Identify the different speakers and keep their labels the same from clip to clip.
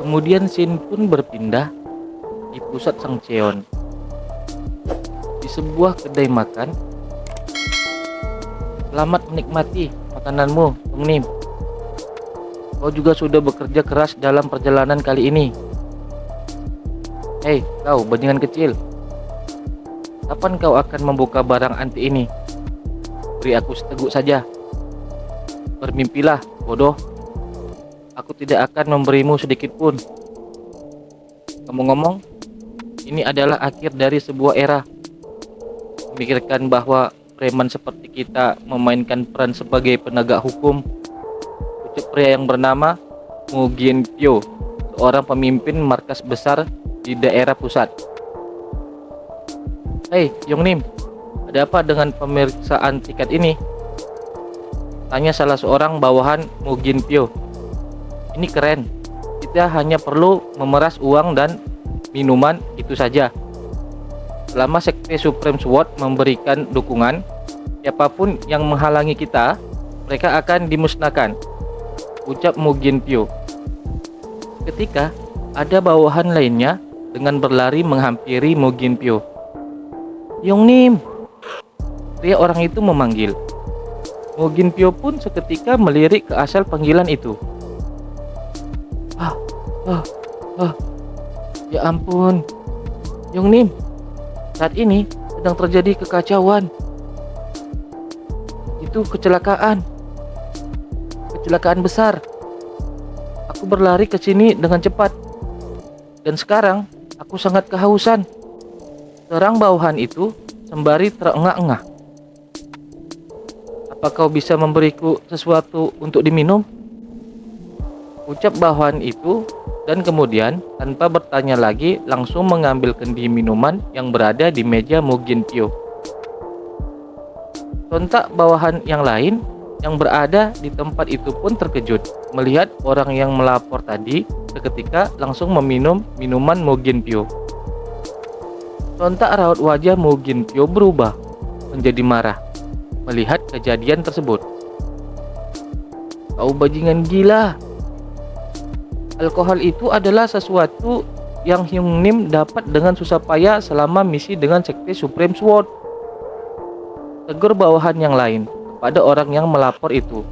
Speaker 1: Kemudian scene pun berpindah di pusat Sang Cheon, di sebuah kedai makan. Selamat menikmati makananmu, Sung Nim. Kau juga sudah bekerja keras dalam perjalanan kali ini. Hei, kau bajingan kecil. Kapan kau akan membuka barang antik ini? Beri aku seteguk saja. Bermimpilah, bodoh. Aku tidak akan memberimu sedikit pun. Ngomong-ngomong, ini adalah akhir dari sebuah era. Memikirkan bahwa preman seperti kita memainkan peran sebagai penegak hukum. Ucap pria yang bernama Mu Ginpyo, seorang pemimpin markas besar di daerah pusat. Hei, Yongnim, ada apa dengan pemeriksaan tiket ini? Tanya salah seorang bawahan Mu Ginpyo. Ini keren. Kita hanya perlu memeras uang dan minuman, itu saja. Selama Sekte Supreme Sword memberikan dukungan, siapapun yang menghalangi kita, mereka akan dimusnahkan, ucap Mu Ginpyo. Ketika ada bawahan lainnya dengan berlari menghampiri Mu Ginpyo. Yongnim, pria orang itu memanggil. Mu Ginpyo pun seketika melirik ke asal panggilan itu. Ya ampun, Yongnim, saat ini sedang terjadi kekacauan. Itu kecelakaan besar. Aku berlari ke sini dengan cepat, dan sekarang aku sangat kehausan. Serang bawahan itu sembari terengah-engah. Apa kau bisa memberiku sesuatu untuk diminum? Ucap bawahan itu, dan kemudian tanpa bertanya lagi langsung mengambil kendi minuman yang berada di meja Mu Ginpyo. Sontak bawahan yang lain yang berada di tempat itu pun terkejut melihat orang yang melapor tadi seketika langsung meminum minuman Mu Ginpyo. Sontak raut wajah Mu Ginpyo berubah menjadi marah melihat kejadian tersebut. Kau bajingan gila. Alkohol itu adalah sesuatu yang Yongnim dapat dengan susah payah selama misi dengan Sekte Supreme Sword. Tegur bawahan yang lain kepada orang yang melapor itu.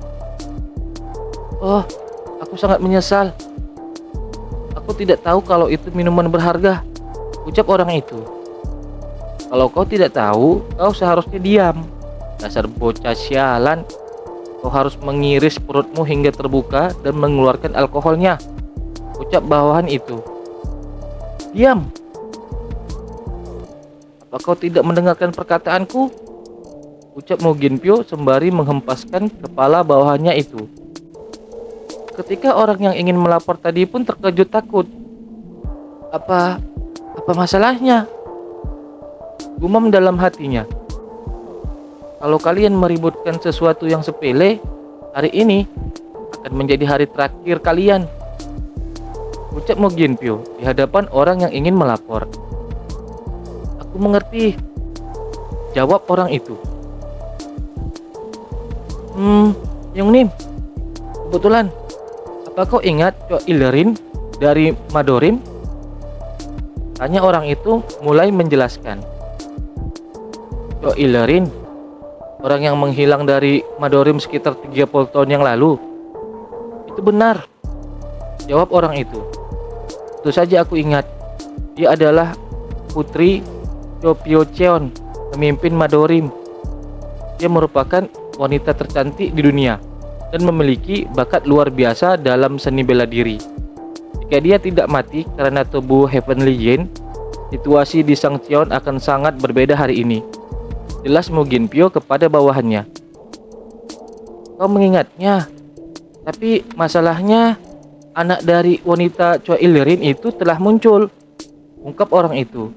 Speaker 1: Oh, aku sangat menyesal. Aku tidak tahu kalau itu minuman berharga, ucap orang itu. Kalau kau tidak tahu, kau seharusnya diam. Dasar bocah sialan. Kau harus mengiris perutmu hingga terbuka dan mengeluarkan alkoholnya, ucap bawahan itu. Diam. Apa kau tidak mendengarkan perkataanku? Ucap Mu Ginpyo sembari menghempaskan kepala bawahannya itu. Ketika orang yang ingin melapor tadi pun terkejut takut. Apa masalahnya? Gumam dalam hatinya. Kalau kalian meributkan sesuatu yang sepele, hari ini akan menjadi hari terakhir kalian, ucap Mu Ginpyo di hadapan orang yang ingin melapor. Aku mengerti, jawab orang itu. Yongnim, kebetulan, apa kau ingat Choi Ilerin dari Madorim? Tanya orang itu mulai menjelaskan. Choi Ilerin, orang yang menghilang dari Madorim sekitar 30 tahun yang lalu. Itu benar, jawab orang itu. Tentu saja aku ingat. Dia adalah putri Chopyo Cheon, pemimpin Madorim. Dia merupakan wanita tercantik di dunia dan memiliki bakat luar biasa dalam seni bela diri. Jika dia tidak mati karena tubuh Heavenly Yin, situasi di Sang Cheon akan sangat berbeda hari ini, jelas Mu Ginpyo kepada bawahannya. Kau mengingatnya, tapi masalahnya anak dari wanita Choi Ilerin itu telah muncul, ungkap orang itu.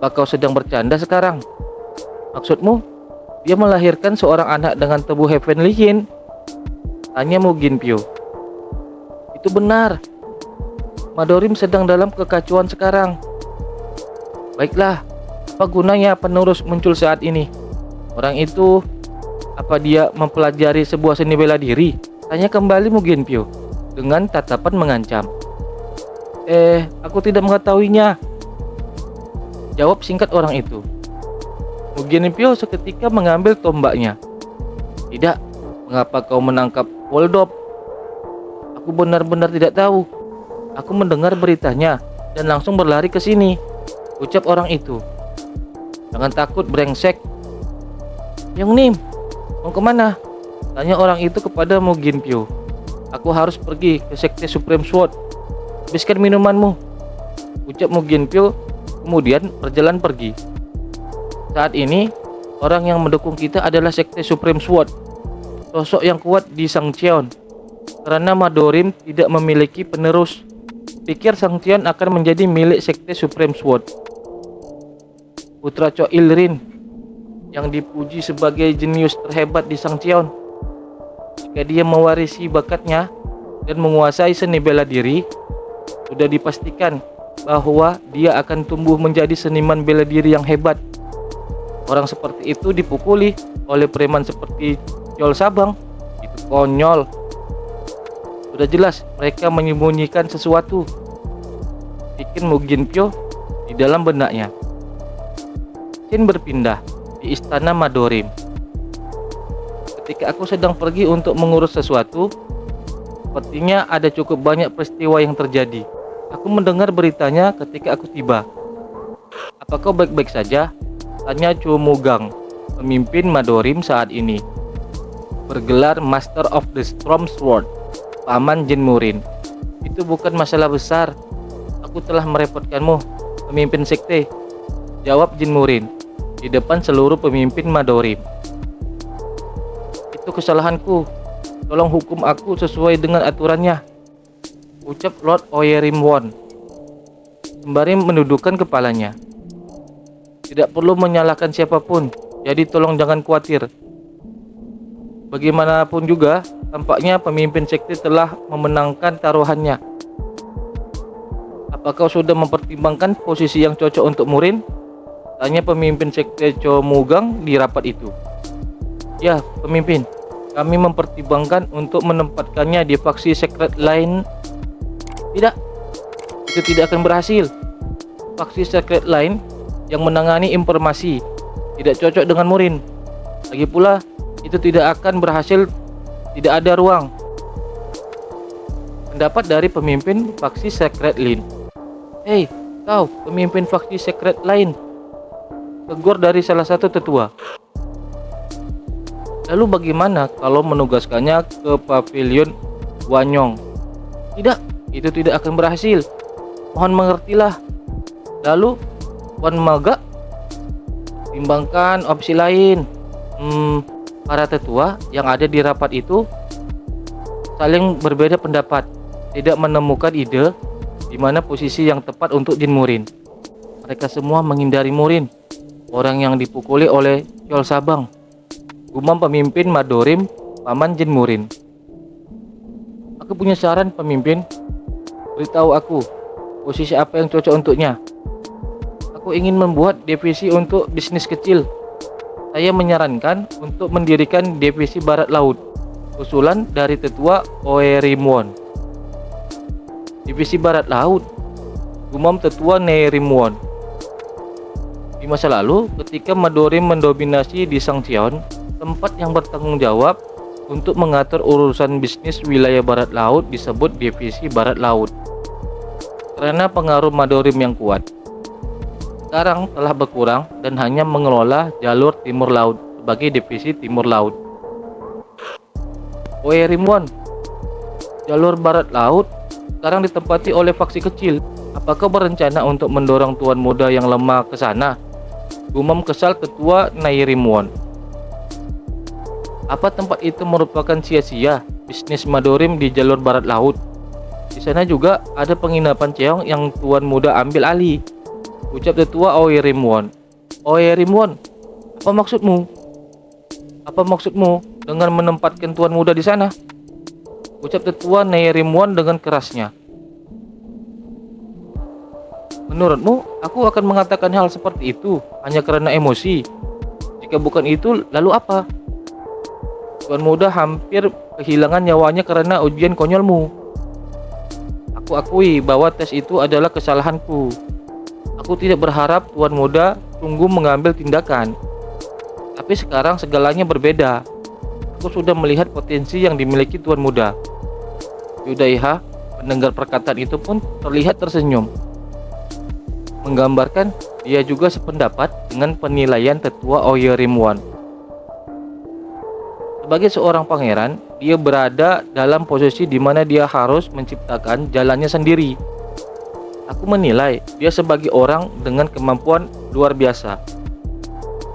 Speaker 1: Apa kau sedang bercanda sekarang? Maksudmu, dia melahirkan seorang anak dengan tubuh Heavenly Yin? Tanya Mu Ginpyo. Itu benar. Madorim sedang dalam kekacauan sekarang. Baiklah, apa gunanya penerus muncul saat ini? Orang itu, apa dia mempelajari sebuah seni bela diri? Tanya kembali Mu Ginpyo dengan tatapan mengancam. Aku tidak mengetahuinya, jawab singkat orang itu. Mugenpyo seketika mengambil tombaknya. Tidak, mengapa kau menangkap Woldop? Aku benar-benar tidak tahu. Aku mendengar beritanya dan langsung berlari ke sini, ucap orang itu. Jangan takut, brengsek. Yongnim, mau kemana? Tanya orang itu kepada Mugenpyo. Aku harus pergi ke Sekte Supreme Sword. Habiskan minumanmu, ucap Mugenpyo, kemudian berjalan pergi. Saat ini, orang yang mendukung kita adalah Sekte Supreme Sword, sosok yang kuat di Sangcheon. Karena Madorim tidak memiliki penerus, pikir Sangcheon akan menjadi milik Sekte Supreme Sword. Putra Cho Il-rin yang dipuji sebagai jenius terhebat di Sangcheon. Jika dia mewarisi bakatnya dan menguasai seni bela diri, sudah dipastikan bahwa dia akan tumbuh menjadi seniman bela diri yang hebat. Orang seperti itu dipukuli oleh preman seperti Chol Sabang. Itu konyol. Sudah jelas mereka menyembunyikan sesuatu, pikir Mugenpyo di dalam benaknya. Shin berpindah di istana Madorim. Ketika aku sedang pergi untuk mengurus sesuatu, sepertinya ada cukup banyak peristiwa yang terjadi. Aku mendengar beritanya ketika aku tiba. Apa kau baik-baik saja? Tanya Cho Mugang, pemimpin Madorim saat ini, bergelar Master of the Storm Sword, Paman Jin Murin. Itu bukan masalah besar. Aku telah merepotkanmu, pemimpin sekte, jawab Jin Murin di depan seluruh pemimpin Madorim. Itu kesalahanku. Tolong hukum aku sesuai dengan aturannya, ucap Lord Oyerimwon sembari menundukkan kepalanya. Tidak perlu menyalahkan siapapun, jadi tolong jangan khawatir. Bagaimanapun juga, tampaknya pemimpin sekte telah memenangkan taruhannya. Apa kau sudah mempertimbangkan posisi yang cocok untuk Murin? Tanya pemimpin sekte Cho Mugang di rapat itu. Ya, pemimpin, kami mempertimbangkan untuk menempatkannya di faksi Secret Line. Tidak, itu tidak akan berhasil. Faksi Secret Line yang menangani informasi tidak cocok dengan Murin. Lagi pula, itu tidak akan berhasil, tidak ada ruang. Pendapat dari pemimpin faksi Secret Line. Hei, kau pemimpin faksi Secret Line, tegur dari salah satu tetua. Lalu bagaimana kalau menugaskannya ke pavilion Wanyong? Tidak, itu tidak akan berhasil. Mohon mengertilah. Lalu Wan Maga, timbangkan opsi lain. Para tetua yang ada di rapat itu saling berbeda pendapat, tidak menemukan ide di mana posisi yang tepat untuk Jin Murin. Mereka semua menghindari Murin, orang yang dipukuli oleh Chol Sabang, gumam pemimpin Madorim, Paman Jin Murin. Aku punya saran, pemimpin. Beritahu aku posisi apa yang cocok untuknya. Aku ingin membuat divisi untuk bisnis kecil. Saya menyarankan untuk mendirikan divisi Barat Laut, usulan dari tetua Oerimwon. Divisi Barat Laut, gumam tetua Nerimwon. Di masa lalu, ketika Madorim mendominasi di Sangcheon, tempat yang bertanggung jawab untuk mengatur urusan bisnis wilayah Barat Laut disebut divisi Barat Laut. Karena pengaruh Madorim yang kuat, sekarang telah berkurang dan hanya mengelola jalur Timur Laut sebagai divisi Timur Laut. Oerimwon, jalur Barat Laut sekarang ditempati oleh faksi kecil. Apakah berencana untuk mendorong tuan muda yang lemah ke sana? Gumam kesal ketua Nairimwon. Apa tempat itu merupakan sia-sia bisnis Madorim di jalur Barat Laut? Di sana juga ada penginapan Cheong yang tuan muda ambil alih, ucap tetua Oerimwon. Oerimwon, apa maksudmu? Apa maksudmu dengan menempatkan tuan muda di sana? Ucap tetua Nairimwon dengan kerasnya. Menurutmu, aku akan mengatakan hal seperti itu hanya karena emosi? Jika bukan itu, lalu apa? Tuan muda hampir kehilangan nyawanya karena ujian konyolmu. Aku akui bahwa tes itu adalah kesalahanku. Aku tidak berharap Tuan Muda sungguh mengambil tindakan. Tapi sekarang segalanya berbeda. Aku sudah melihat potensi yang dimiliki Tuan Muda. Yudhaiha mendengar perkataan itu pun terlihat tersenyum, menggambarkan dia juga sependapat dengan penilaian Tetua Oyerimwon. Sebagai seorang pangeran, dia berada dalam posisi di mana dia harus menciptakan jalannya sendiri. Aku menilai dia sebagai orang dengan kemampuan luar biasa.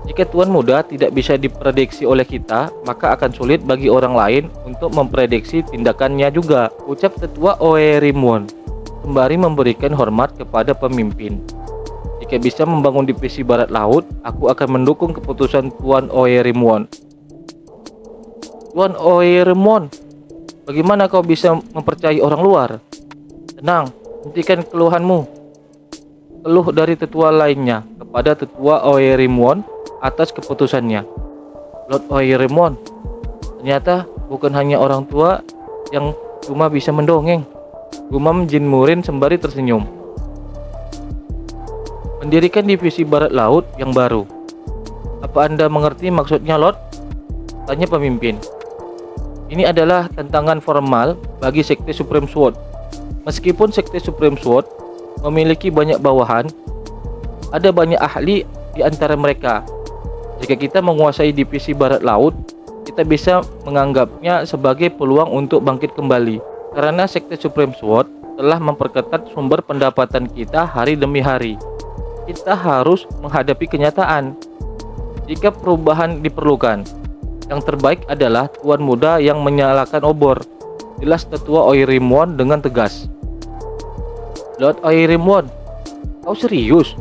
Speaker 1: Jika Tuan Muda tidak bisa diprediksi oleh kita, maka akan sulit bagi orang lain untuk memprediksi tindakannya juga, ucap Tetua Oyerimwon, sembari memberikan hormat kepada pemimpin. Jika bisa membangun divisi barat laut, aku akan mendukung keputusan Tuan Oyerimwon. Tuan Oyerimwon, bagaimana kau bisa mempercayai orang luar? Tenang, hentikan keluhanmu. Keluh dari tetua lainnya kepada Tetua Oyerimwon atas keputusannya. Lord Oyerimwon, ternyata bukan hanya orang tua yang cuma bisa mendongeng, gumam Jin Murin sembari tersenyum. Mendirikan divisi barat laut yang baru. Apa Anda mengerti maksudnya, Lord? Tanya pemimpin. Ini adalah tantangan formal bagi Sekte Supreme Sword. Meskipun Sekte Supreme Sword memiliki banyak bawahan, ada banyak ahli di antara mereka. Jika kita menguasai divisi barat laut, kita bisa menganggapnya sebagai peluang untuk bangkit kembali. Karena Sekte Supreme Sword telah memperketat sumber pendapatan kita hari demi hari. Kita harus menghadapi kenyataan. Jika perubahan diperlukan, yang terbaik adalah Tuan Muda yang menyalakan obor, jelas Tetua Oyerimwon dengan tegas. Lord Oyerimwon, kau serius?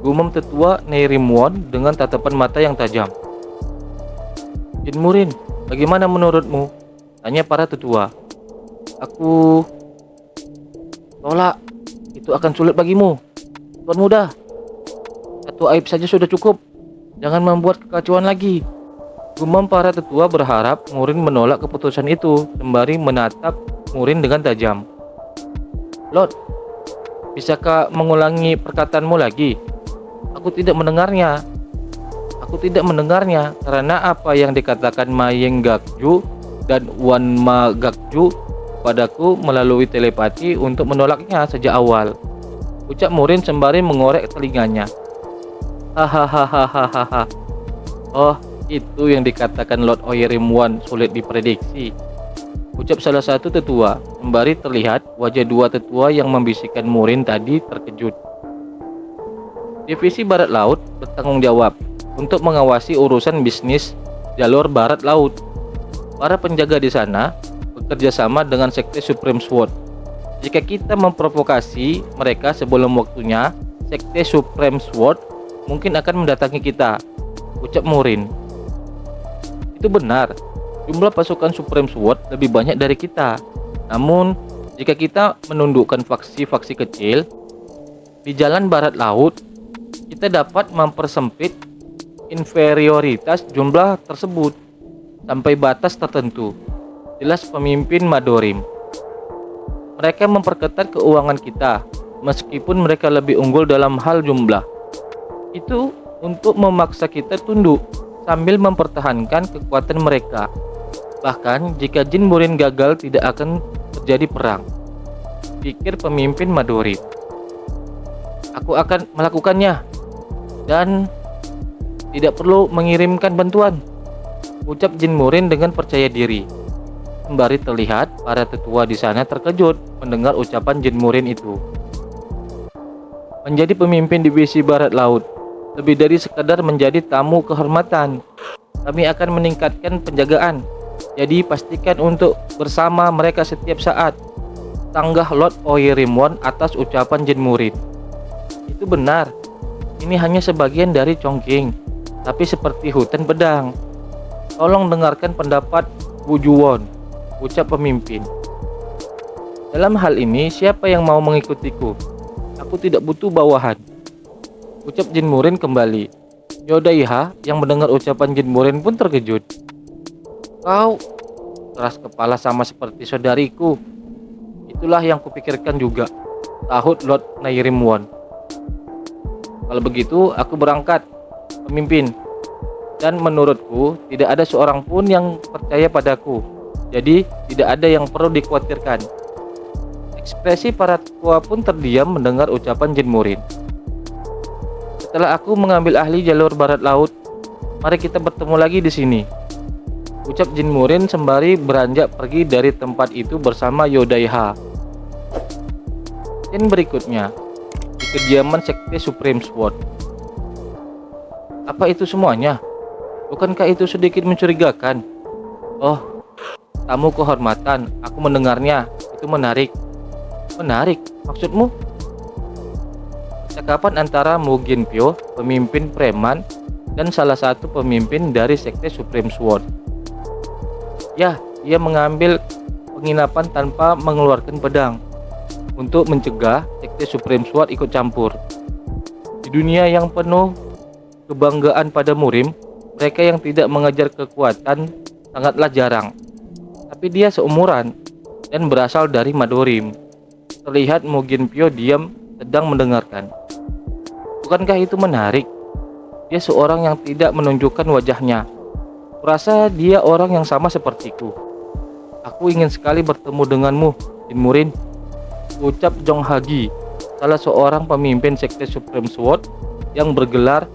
Speaker 1: Gumam Tetua Oyerimwon dengan tatapan mata yang tajam. Jin Murin, bagaimana menurutmu? Tanya para tetua. Aku tolak, itu akan sulit bagimu. Tuan Muda, satu aib saja sudah cukup. Jangan membuat kekacauan lagi. Gumam para tetua berharap Murin menolak keputusan itu, sembari menatap Murin dengan tajam. Lord, bisakah mengulangi perkataanmu lagi? Aku tidak mendengarnya. Karena apa yang dikatakan Mayeng Gakju dan Wan Ma Gakju padaku melalui telepati untuk menolaknya sejak awal, ucap Murin sembari mengorek telinganya. Hahaha. Oh, itu yang dikatakan Lord Oyerimwon sulit diprediksi, ucap salah satu tetua, sembari terlihat wajah dua tetua yang membisikkan Murin tadi terkejut. Divisi Barat Laut bertanggung jawab untuk mengawasi urusan bisnis jalur Barat Laut. Para penjaga di sana bekerja sama dengan Sekte Supreme Sword. Jika kita memprovokasi mereka sebelum waktunya, Sekte Supreme Sword mungkin akan mendatangi kita, ucap Murin. Itu benar, jumlah pasukan Supreme Sword lebih banyak dari kita. Namun, jika kita menundukkan faksi-faksi kecil di jalan Barat Laut, kita dapat mempersempit inferioritas jumlah tersebut sampai batas tertentu, jelas pemimpin Madorim. Mereka memperketat keuangan kita, meskipun mereka lebih unggul dalam hal jumlah. Itu untuk memaksa kita tunduk sambil mempertahankan kekuatan mereka. Bahkan jika Jin Murin gagal, tidak akan terjadi perang, pikir pemimpin Madorim. Aku akan melakukannya dan tidak perlu mengirimkan bantuan, ucap Jin Murin dengan percaya diri. Sembari terlihat para tetua di sana terkejut mendengar ucapan Jin Murin itu. Menjadi pemimpin divisi Barat Laut lebih dari sekadar menjadi tamu kehormatan. Kami akan meningkatkan penjagaan, jadi pastikan untuk bersama mereka setiap saat, sanggah Lord Oyerimwon atas ucapan Jin Murin. Itu benar, ini hanya sebagian dari Chongqing, tapi seperti hutan pedang. Tolong dengarkan pendapat Bu Juwon, ucap pemimpin. Dalam hal ini, siapa yang mau mengikutiku? Aku tidak butuh bawahan, ucap Jin Murin kembali. Yudhaiha yang mendengar ucapan Jin Murin pun terkejut. Kau keras kepala sama seperti saudariku. Itulah yang kupikirkan juga, sahut Lord Nairimwon. Kalau begitu, aku berangkat, pemimpin. Dan menurutku, tidak ada seorang pun yang percaya padaku. Jadi, tidak ada yang perlu dikhawatirkan. Ekspresi para tua pun terdiam mendengar ucapan Jin Murin. Setelah aku mengambil ahli jalur barat laut, mari kita bertemu lagi di sini, ucap Jin Murin sembari beranjak pergi dari tempat itu bersama Yodaiha. Scene berikutnya, di kediaman Sekte Supreme Sword. Apa itu semuanya? Bukankah itu sedikit mencurigakan? Oh, tamu kehormatan, aku mendengarnya. Itu menarik. Menarik? Maksudmu? Percakapan antara Mu Ginpyo, pemimpin preman, dan salah satu pemimpin dari Sekte Supreme Sword. Ya, ia mengambil penginapan tanpa mengeluarkan pedang untuk mencegah Sekte Supreme Sword ikut campur. Di dunia yang penuh kebanggaan pada murim, mereka yang tidak mengejar kekuatan sangatlah jarang. Tapi dia seumuran dan berasal dari Madorim. Terlihat Mu Ginpyo diam sedang mendengarkan. Bukankah itu menarik? Dia seorang yang tidak menunjukkan wajahnya. Kurasa dia orang yang sama sepertiku. Aku ingin sekali bertemu denganmu, Jin Murin, ucap Jong Hagi, salah seorang pemimpin Sekte Supreme Sword yang bergelar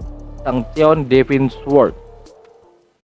Speaker 1: Sangcheon Devin Sword.